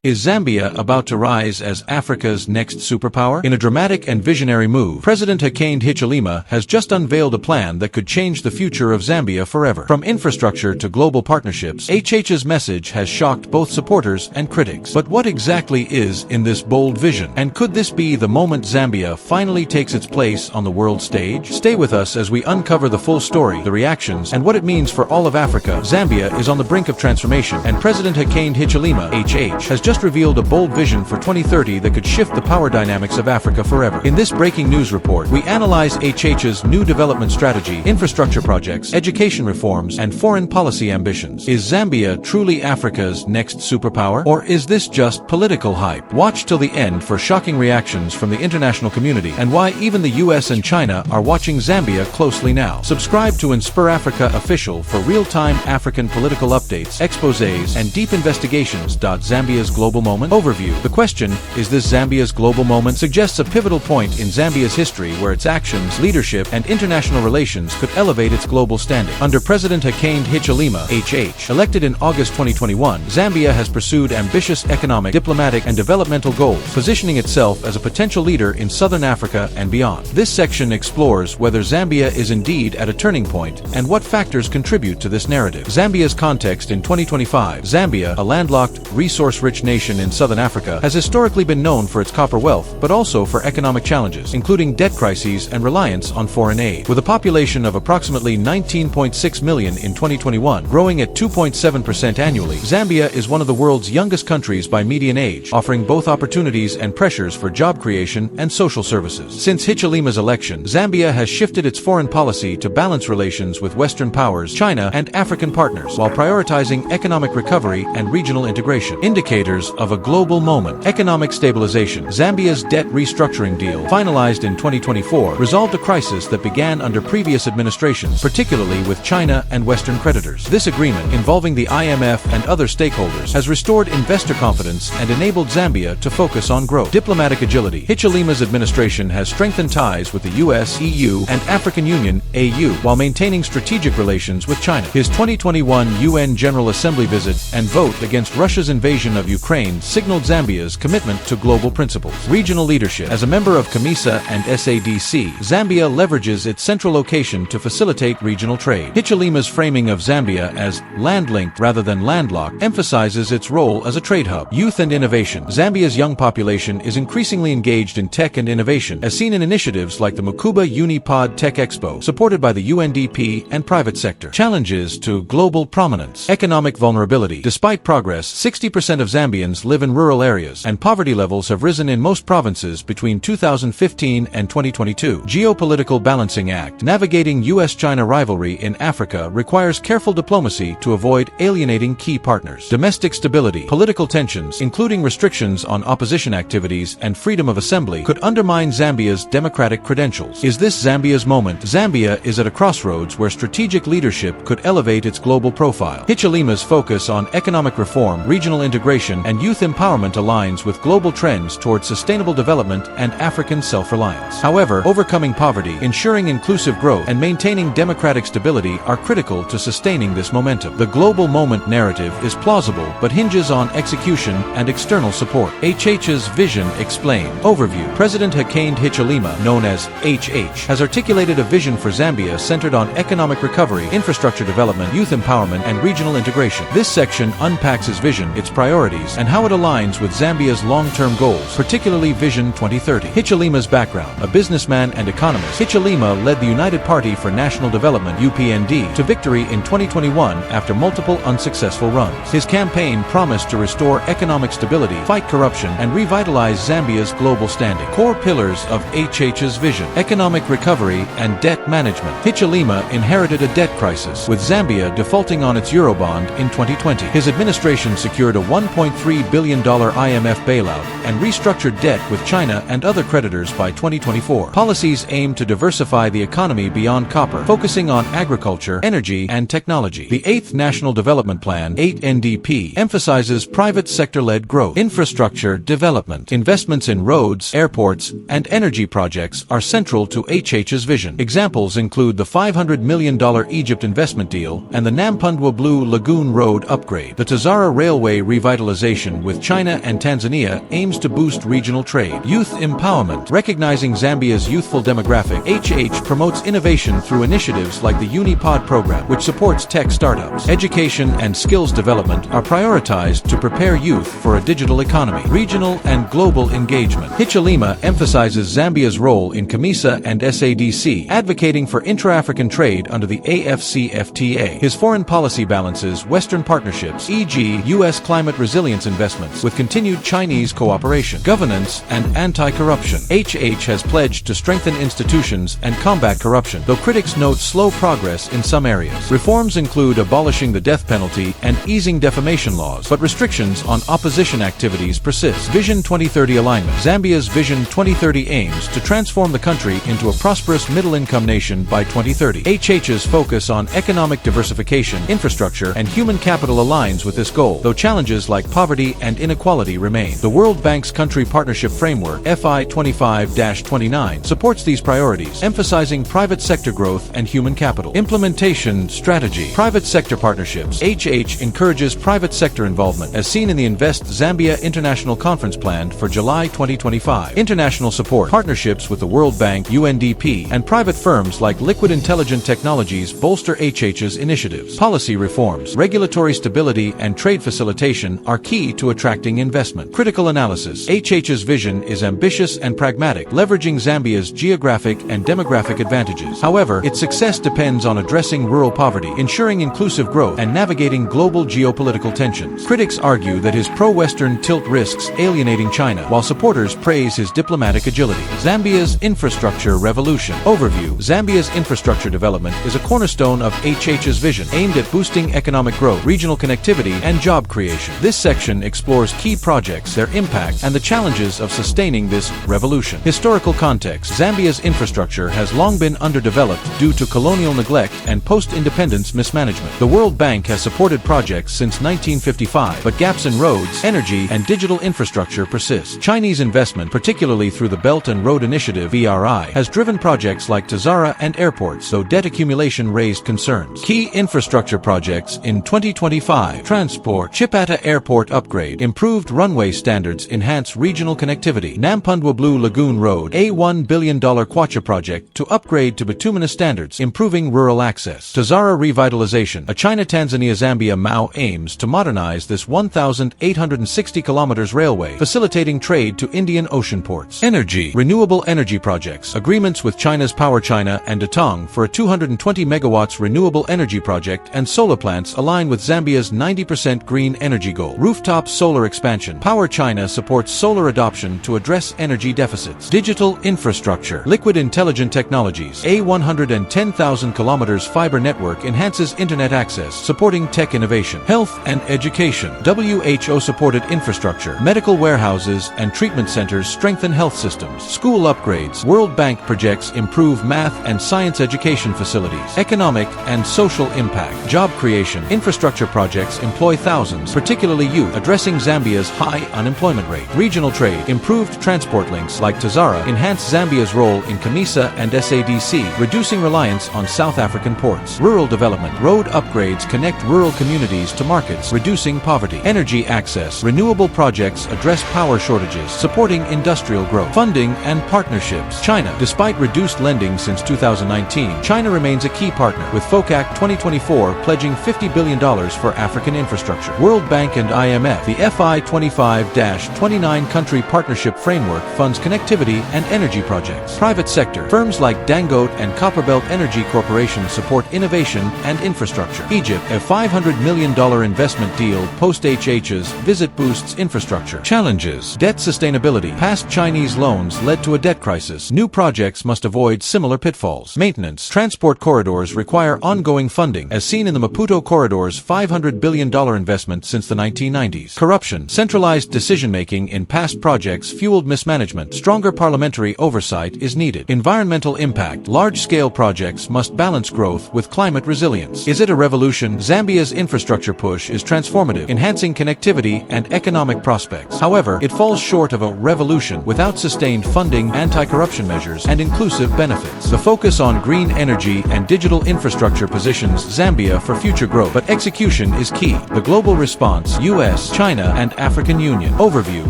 Is Zambia about to rise as Africa's next superpower? In a dramatic and visionary move, President Hakainde Hichilema has just unveiled a plan that could change the future of Zambia forever. From infrastructure to global partnerships, HH's message has shocked both supporters and critics. But what exactly is in this bold vision? And could this be the moment Zambia finally takes its place on the world stage? Stay with us as we uncover the full story, the reactions, and what it means for all of Africa. Zambia is on the brink of transformation, and President Hakainde Hichilema, HH, has just revealed a bold vision for 2030 that could shift the power dynamics of Africa forever. In this breaking news report, we analyze HH's new development strategy, infrastructure projects, education reforms, and foreign policy ambitions. Is Zambia truly Africa's next superpower? Or is this just political hype? Watch till the end for shocking reactions from the international community and why even the US and China are watching Zambia closely now. Subscribe to Inspire Africa Official for real-time African political updates, exposés, and deep investigations. Zambia's global moment overview. The question, is this Zambia's global moment, suggests a pivotal point in Zambia's history where its actions, leadership, and international relations could elevate its global standing. Under President Hakainde Hichilema, HH, elected in August 2021, Zambia has pursued ambitious economic, diplomatic, and developmental goals, positioning itself as a potential leader in southern Africa and beyond. This section explores whether Zambia is indeed at a turning point and what factors contribute to this narrative. Zambia's context in 2025. Zambia, a landlocked, resource-rich nation in southern Africa, has historically been known for its copper wealth, but also for economic challenges, including debt crises and reliance on foreign aid. With a population of approximately 19.6 million in 2021, growing at 2.7% annually, Zambia is one of the world's youngest countries by median age, offering both opportunities and pressures for job creation and social services. Since Hichilema's election, Zambia has shifted its foreign policy to balance relations with Western powers, China, and African partners, while prioritizing economic recovery and regional integration. Indicators of a global moment. Economic stabilization. Zambia's debt restructuring deal, finalized in 2024, resolved a crisis that began under previous administrations, particularly with China and Western creditors. This agreement, involving the IMF and other stakeholders, has restored investor confidence and enabled Zambia to focus on growth. Diplomatic agility. Hichilema's administration has strengthened ties with the US, EU, and African Union, AU, while maintaining strategic relations with China. His 2021 UN General Assembly visit and vote against Russia's invasion of Ukraine signaled Zambia's commitment to global principles. Regional leadership. As a member of COMESA and SADC, Zambia leverages its central location to facilitate regional trade. Hichilema's framing of Zambia as land-linked rather than landlocked emphasizes its role as a trade hub. Youth and innovation. Zambia's young population is increasingly engaged in tech and innovation, as seen in initiatives like the Mukuba Unipod Tech Expo, supported by the UNDP and private sector. Challenges to global prominence. Economic vulnerability. Despite progress, 60% of Zambians live in rural areas, and poverty levels have risen in most provinces between 2015 and 2022. Geopolitical balancing act. Navigating US-China rivalry in Africa requires careful diplomacy to avoid alienating key partners. Domestic stability. Political tensions, including restrictions on opposition activities and freedom of assembly, could undermine Zambia's democratic credentials. Is this Zambia's moment? Zambia is at a crossroads where strategic leadership could elevate its global profile. Hichilema's focus on economic reform, regional integration, and youth empowerment aligns with global trends towards sustainable development and African self-reliance. However, overcoming poverty, ensuring inclusive growth, and maintaining democratic stability are critical to sustaining this momentum. The global moment narrative is plausible but hinges on execution and external support. HH's vision explained. Overview. President Hakainde Hichilema, known as HH, has articulated a vision for Zambia centered on economic recovery, infrastructure development, youth empowerment, and regional integration. This section unpacks his vision, its priorities, and how it aligns with Zambia's long-term goals, particularly Vision 2030. Hichilema's background. A businessman and economist, Hichilema led the United Party for National Development (UPND) to victory in 2021 after multiple unsuccessful runs. His campaign promised to restore economic stability, fight corruption, and revitalize Zambia's global standing. Core pillars of HH's vision. Economic recovery and debt management. Hichilema inherited a debt crisis, with Zambia defaulting on its Eurobond in 2020. His administration secured a $1.3 billion IMF bailout and restructured debt with China and other creditors by 2024. Policies aim to diversify the economy beyond copper, focusing on agriculture, energy, and technology. The 8th National Development Plan, 8NDP, emphasizes private sector-led growth. Infrastructure development. Investments in roads, airports, and energy projects are central to HH's vision. Examples include the $500 million Egypt investment deal and the Nampundwa Blue Lagoon Road upgrade. The Tazara Railway revitalization revitalization with China and Tanzania aims to boost regional trade. Youth empowerment. Recognizing Zambia's youthful demographic, HH promotes innovation through initiatives like the Unipod program, which supports tech startups. Education and skills development are prioritized to prepare youth for a digital economy. Regional and global engagement. Hichilema emphasizes Zambia's role in COMESA and SADC, advocating for intra-African trade under the AFCFTA. His foreign policy balances Western partnerships, e.g., U.S. climate resilience investments, with continued Chinese cooperation. Governance and anti-corruption. HH has pledged to strengthen institutions and combat corruption, though critics note slow progress in some areas. Reforms include abolishing the death penalty and easing defamation laws, but restrictions on opposition activities persist. Vision 2030 alignment. Zambia's Vision 2030 aims to transform the country into a prosperous middle-income nation by 2030. HH's focus on economic diversification, infrastructure, and human capital aligns with this goal, though challenges like poverty and inequality remain. The World Bank's Country Partnership Framework, FI 25-29, supports these priorities, emphasizing private sector growth and human capital. Implementation strategy. Private sector partnerships. HH encourages private sector involvement, as seen in the Invest Zambia International Conference planned for July 2025. International support. Partnerships with the World Bank, UNDP, and private firms like Liquid Intelligent Technologies bolster HH's initiatives. Policy reforms. Regulatory stability and trade facilitation are key to attracting investment. Critical analysis. HH's vision is ambitious and pragmatic, leveraging Zambia's geographic and demographic advantages. However, its success depends on addressing rural poverty, ensuring inclusive growth, and navigating global geopolitical tensions. Critics argue that his pro-Western tilt risks alienating China, while supporters praise his diplomatic agility. Zambia's infrastructure revolution. Overview. Zambia's infrastructure development is a cornerstone of HH's vision, aimed at boosting economic growth, regional connectivity, and job creation. This section explores key projects, their impact, and the challenges of sustaining this revolution. Historical context. Zambia's infrastructure has long been underdeveloped due to colonial neglect and post-independence mismanagement. The World Bank has supported projects since 1955, but gaps in roads, energy, and digital infrastructure persist. Chinese investment, particularly through the Belt and Road Initiative (BRI), has driven projects like Tazara and airports, though debt accumulation raised concerns. Key infrastructure projects in 2025. Transport. Chipata Airport upgrade. Improved runway standards enhance regional connectivity. Nampundwa Blue Lagoon Road, a $1 billion Kwacha project to upgrade to bituminous standards, improving rural access. Tazara revitalization. A China-Tanzania-Zambia MAU aims to modernize this 1,860 kilometers railway, facilitating trade to Indian Ocean ports. Energy. Renewable energy projects. Agreements with China's Power China and Datong for a 220 megawatts renewable energy project and solar plants align with Zambia's 90% green energy goal. Rooftop solar expansion. Power China supports solar adoption to address energy deficits. Digital infrastructure. Liquid Intelligent Technologies. A 110,000 kilometers fiber network enhances internet access, supporting tech innovation. Health and education. WHO-supported infrastructure. Medical warehouses and treatment centers strengthen health systems. School upgrades. World Bank projects improve math and science education facilities. Economic and social impact. Job creation. Infrastructure projects employ thousands, particularly youth, addressing Zambia's high unemployment rate. Regional trade. Improved transport links like Tazara enhance Zambia's role in COMESA and SADC, reducing reliance on South African ports. Rural development. Road upgrades connect rural communities to markets, reducing poverty. Energy access. Renewable projects address power shortages, supporting industrial growth. Funding and partnerships. China. Despite reduced lending since 2019, China remains a key partner, with FOCAC 2024 pledging $50 billion for African infrastructure. World Bank and IMF. The FI 25-29 Country Partnership Framework funds connectivity and energy projects. Private sector. Firms like Dangote and Copperbelt Energy Corporation support innovation and infrastructure. Egypt. A $500 million investment deal post-HH's visit boosts infrastructure. Challenges. Debt sustainability. Past Chinese loans led to a debt crisis. New projects must avoid similar pitfalls. Maintenance. Transport corridors require ongoing funding, as seen in the Maputo Corridor's $500 billion investment since the 1990s. Corruption. Centralized decision-making in past projects fueled mismanagement. Stronger parliamentary oversight is needed. Environmental impact. Large-scale projects must balance growth with climate resilience. Is it a revolution? Zambia's infrastructure push is transformative, enhancing connectivity and economic prospects. However, it falls short of a revolution without sustained funding, anti-corruption measures, and inclusive benefits. The focus on green energy and digital infrastructure positions Zambia for future growth, but execution is key. The global response. US US, China, and African Union. Overview.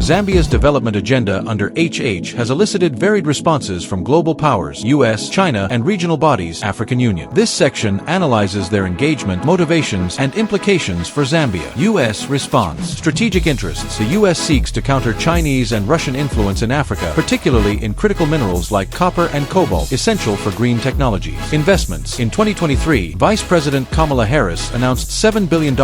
Zambia's development agenda under HH has elicited varied responses from global powers, US, China, and regional bodies, African Union. This section analyzes their engagement, motivations, and implications for Zambia. US response. Strategic interests. The US seeks to counter Chinese and Russian influence in Africa, particularly in critical minerals like copper and cobalt, essential for green technologies. Investments. In 2023, Vice President Kamala Harris announced $7 billion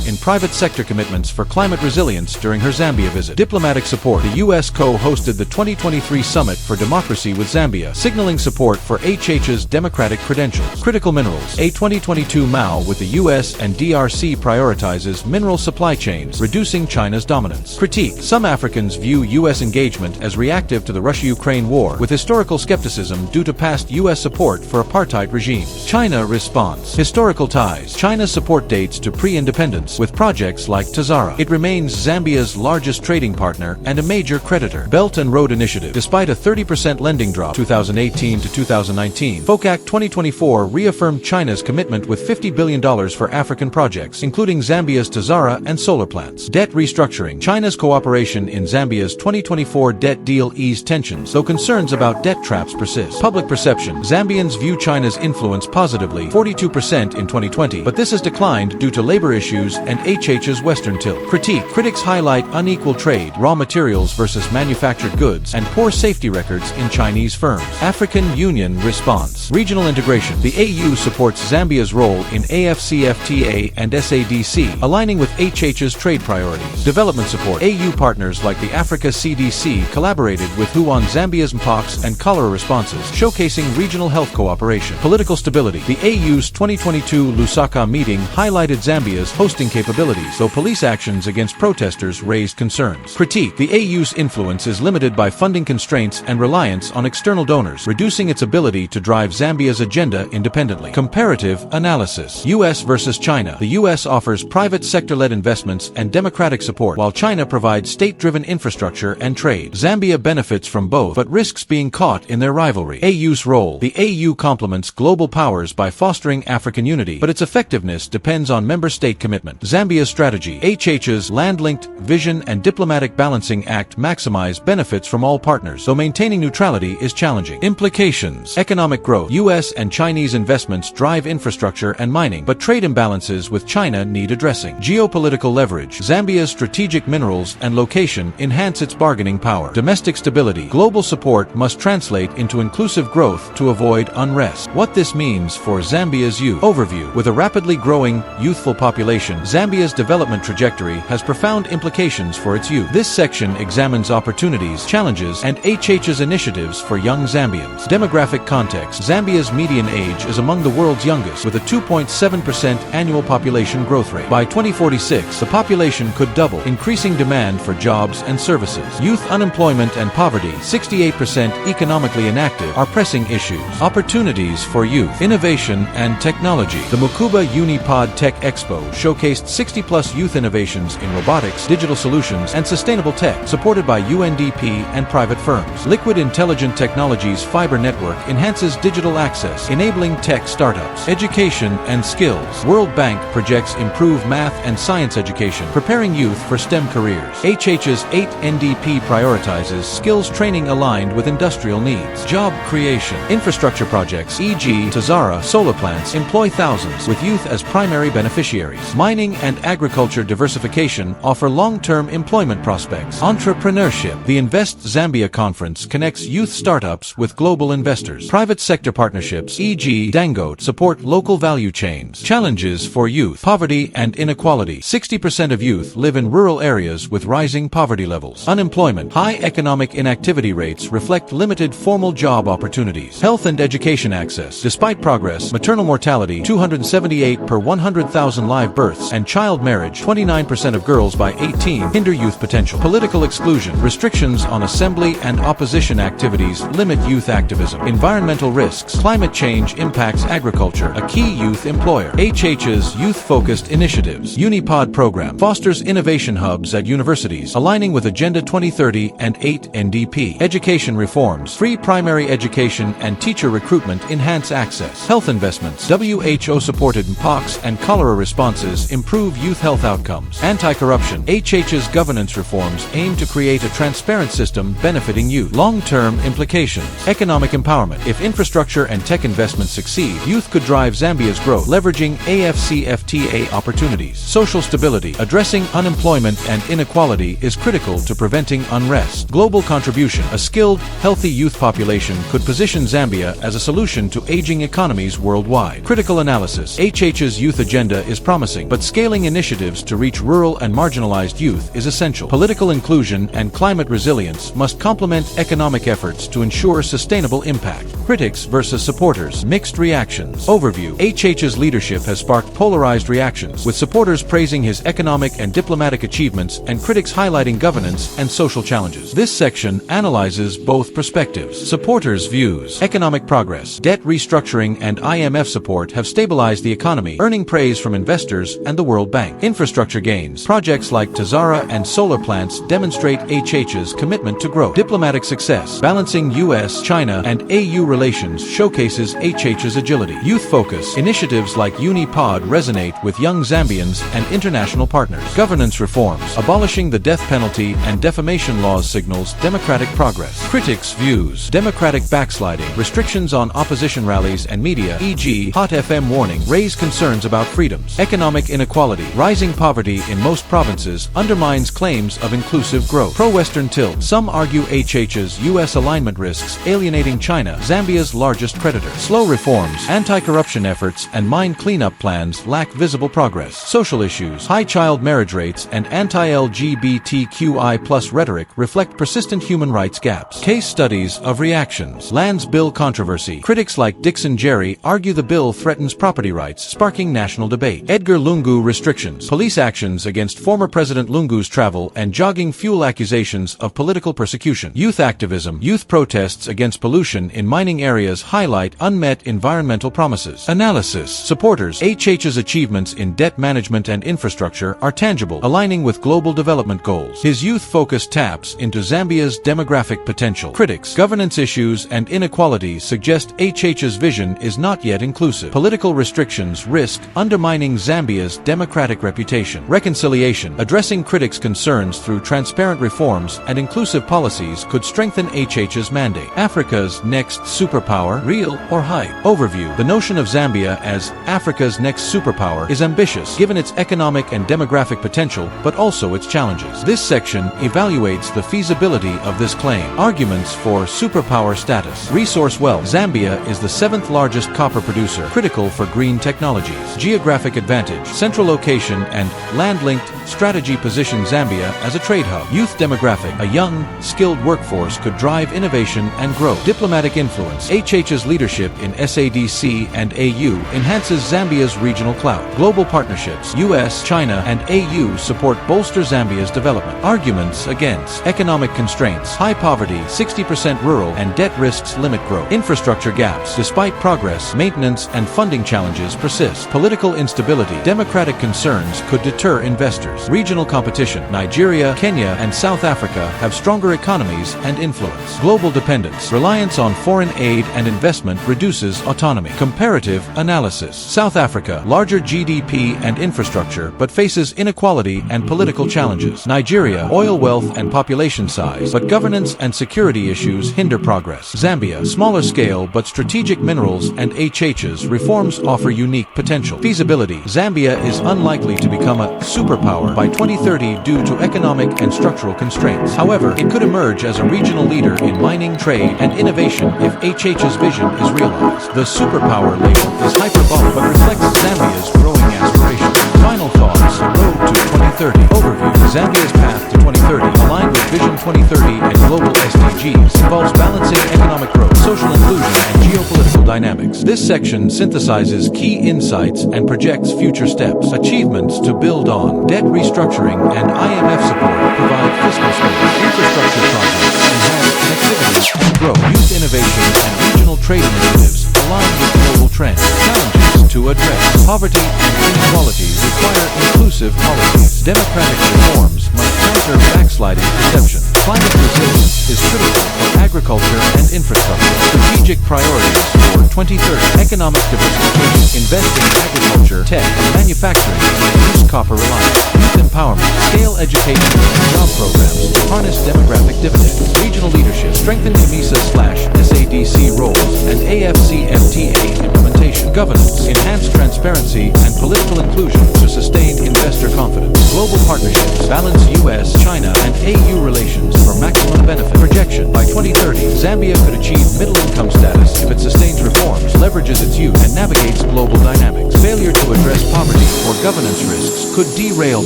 in private sector commitments for climate resilience during her Zambia visit. Diplomatic support. The US co-hosted the 2023 Summit for Democracy with Zambia, signaling support for HH's democratic credentials. Critical minerals. A 2022 MAU with the US and DRC prioritizes mineral supply chains, reducing China's dominance. Critique. Some Africans view US engagement as reactive to the Russia-Ukraine war, with historical skepticism due to past US support for apartheid regimes. China response. Historical ties. China's support dates to pre-independence, with projects like Tazara. It remains Zambia's largest trading partner and a major creditor. Belt and Road Initiative. Despite a 30% lending drop 2018 to 2019, FOCAC 2024 reaffirmed China's commitment with $50 billion for African projects, including Zambia's Tazara and solar plants. Debt restructuring. China's cooperation in Zambia's 2024 debt deal eased tensions, though concerns about debt traps persist. Public perception. Zambians view China's influence positively, 42% in 2020, but this has declined due to labor issues and HH's Western tilt. Critique. Critics highlight unequal trade, raw materials versus manufactured goods, and poor safety records in Chinese firms. African Union response. Regional integration. The AU supports Zambia's role in AFCFTA and SADC, aligning with HH's trade priorities. Development support. AU partners like the Africa CDC collaborated with WHO on Zambia's mpox and cholera responses, showcasing regional health cooperation. Political stability. The AU's 2022 Lusaka meeting highlighted Zambia's hosting capabilities, though police actions against protesters raised concerns. Critique. The AU's influence is limited by funding constraints and reliance on external donors, reducing its ability to drive Zambia's agenda independently. Comparative analysis. US versus China. The US offers private sector-led investments and democratic support, while China provides state-driven infrastructure and trade. Zambia benefits from both, but risks being caught in their rivalry. AU's role. The AU complements global powers by fostering African unity, but its effectiveness depends on member state commitment. Zambia's strategy. HH's land-linked vision and diplomatic balancing act maximize benefits from all partners, though maintaining neutrality is challenging. Implications. Economic growth. US and Chinese investments drive infrastructure and mining, but trade imbalances with China need addressing. Geopolitical leverage. Zambia's strategic minerals and location enhance its bargaining power. Domestic stability. Global support must translate into inclusive growth to avoid unrest. What this means for Zambia's youth. Overview. With a rapidly growing, youthful population, Zambia's development trajectory has profound implications for its youth. This section examines opportunities, challenges, and HH's initiatives for young Zambians. Demographic context. Zambia's median age is among the world's youngest, with a 2.7% annual population growth rate. By 2046, the population could double, increasing demand for jobs and services. Youth unemployment and poverty, 68% economically inactive, are pressing issues. Opportunities for youth. Innovation and technology. The Mukuba Unipod Tech Expo showcased 60-plus youth innovations in robotics, digital solutions, and sustainable tech, supported by UNDP and private firms. Liquid Intelligent Technologies Fiber Network enhances digital access, enabling tech startups. Education and skills. World Bank projects improved math and science education, preparing youth for STEM careers. HH's 8 NDP prioritizes skills training aligned with industrial needs. Job creation. Infrastructure projects, e.g. Tazara solar plants, employ thousands, with youth as primary beneficiaries. Mining and agriculture diversification offer long-term employment prospects. Entrepreneurship. The Invest Zambia conference connects youth startups with global investors. Private sector partnerships, e.g. Dangote, support local value chains. Challenges for youth. Poverty and inequality. 60% of youth live in rural areas with rising poverty levels. Unemployment. High economic inactivity rates reflect limited formal job opportunities. Health and education access. Despite progress, maternal mortality 278 per 100,000 live births and child marriage 29% of girls by 18 hinder youth potential. Political exclusion. Restrictions on assembly and opposition activities limit youth activism. Environmental risks. Climate change impacts agriculture, a key youth employer. HH's youth-focused initiatives. Unipod program fosters innovation hubs at universities, aligning with Agenda 2030 and 8 NDP. Education reforms. Free primary education and teacher recruitment enhance access. Health investments. WHO-supported mpox and cholera responses improve youth health outcomes. Anti-corruption. HH's governance reforms aim to create a transparent system benefiting youth. Long-term implications. Economic empowerment. If infrastructure and tech investments succeed, youth could drive Zambia's growth, leveraging AfCFTA opportunities. Social stability. Addressing unemployment and inequality is critical to preventing unrest. Global contribution. A skilled, healthy youth population could position Zambia as a solution to aging economies worldwide. Critical analysis. HH's youth agenda is promising, but scaling initiatives to reach rural and marginalized youth is essential. Political inclusion and climate resilience must complement economic efforts to ensure sustainable impact. Critics versus supporters. Mixed reactions. Overview. HH's leadership has sparked polarized reactions, with supporters praising his economic and diplomatic achievements and critics highlighting governance and social challenges. This section analyzes both perspectives. Supporters' views. Economic progress. Debt restructuring and IMF support have stabilized the economy, earning praise from investors and the World Bank. Infrastructure gains. Projects like Tazara and solar plants demonstrate HH's commitment to growth. Diplomatic success. Balancing US, China, and AU relations showcases HH's agility. Youth focus. Initiatives like UniPod resonate with young Zambians and international partners. Governance reforms. Abolishing the death penalty and defamation laws signals democratic progress. Critics' views. Democratic backsliding. Restrictions on opposition rallies and media, e.g. Hot FM warning, raise concerns about freedoms. Economic inequality. Rising poverty in most provinces undermines claims of inclusive growth. Pro-Western tilt. Some argue HH's U.S. alignment risks alienating China, Zambia's largest creditor. Slow reforms. Anti-corruption efforts and mine cleanup plans lack visible progress. Social issues. High child marriage rates and anti-LGBTQI+ rhetoric reflect persistent human rights gaps. Case studies of reactions. Lands Bill controversy. Critics like Dixon Jerry argue the bill threatens property rights, sparking national debate. Edgar Lungu restrictions. Police actions against former President Lungu's travel and jogging fuel accusations of political persecution. Youth activism. Youth protests against pollution in mining areas highlight unmet environmental promises. Analysis. Supporters. HH's achievements in debt management and infrastructure are tangible, aligning with global development goals. His youth-focused taps into Zambia's demographic potential. Critics. Governance issues and inequality suggest HH's vision is not yet inclusive. Political restrictions risk undermining Zambia's democratic reputation. Reconciliation. Addressing critics' concerns through transparent reforms and inclusive policies could strengthen HH's mandate. Africa's next superpower, real or hype? Overview. The notion of Zambia as Africa's next superpower is ambitious, given its economic and demographic potential, but also its challenges. This section evaluates the feasibility of this claim. Arguments for superpower status. Resource wealth. Zambia is the 7th largest copper producer, critical for green technologies. Geographic advantage. Central location and land-linked strategy position Zambia as a trade hub. Youth demographic. A young, skilled workforce could drive innovation and growth. Diplomatic influence. HH's leadership in SADC and AU enhances Zambia's regional clout. Global partnerships. US, China, and AU support bolster Zambia's development. Arguments against. Economic constraints. High poverty, 60% rural, and debt risks limit growth. Infrastructure gaps. Despite progress, maintenance and funding challenges persist. Political instability. Democratic concerns could deter investors. Regional competition. Nigeria, Kenya, and South Africa have stronger economies and influence. Global dependence. Reliance on foreign aid and investment reduces autonomy. Comparative analysis. South Africa, larger GDP and infrastructure, but faces inequality and political challenges. Nigeria, oil wealth and population size, but governance and security issues hinder progress. Zambia, smaller scale but strategic minerals and HH's reforms offer unique potential. Feasibility. Zambia is unlikely to become a superpower by 2030 due to economic and structural constraints. However, it could emerge as a regional leader in mining, trade, and innovation if HH's vision is realized. The superpower label is hyperbolic but reflects Zambia's growing aspirations. Final thoughts. The road to 2030. Overview. Zambia's path to 2030, aligned with Vision 2030 and global SDGs, involves balancing economic growth, social inclusion, and geopolitical dynamics. This section synthesizes key insights and projects future steps. Achievements to build on. Debt restructuring and IMF support provide fiscal space. Infrastructure projects enhance connectivity and growth. Youth innovation and regional trade initiatives align with global trends. Challenges to to address poverty and inequality require inclusive policies. Democratic reforms must counter backsliding perception. Climate resilience is critical for agriculture and infrastructure. Strategic priorities for 2030. Economic diversification. Invest in agriculture, tech, and manufacturing and reduce copper reliance. Youth empowerment. Scale education and job programs to harness demographic dividends. Regional leadership. Strengthen CAMISA/SADC roles and AFCFTA implementation. Governance. Enhance transparency and political inclusion to sustain investor confidence. Global partnerships. Balance U.S., China, and AU relations for maximum benefit. Projection. By 2030, Zambia could achieve middle-income status if it sustains reforms, leverages its youth, and navigates global dynamics. Failure to address poverty or governance risks could derail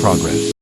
progress.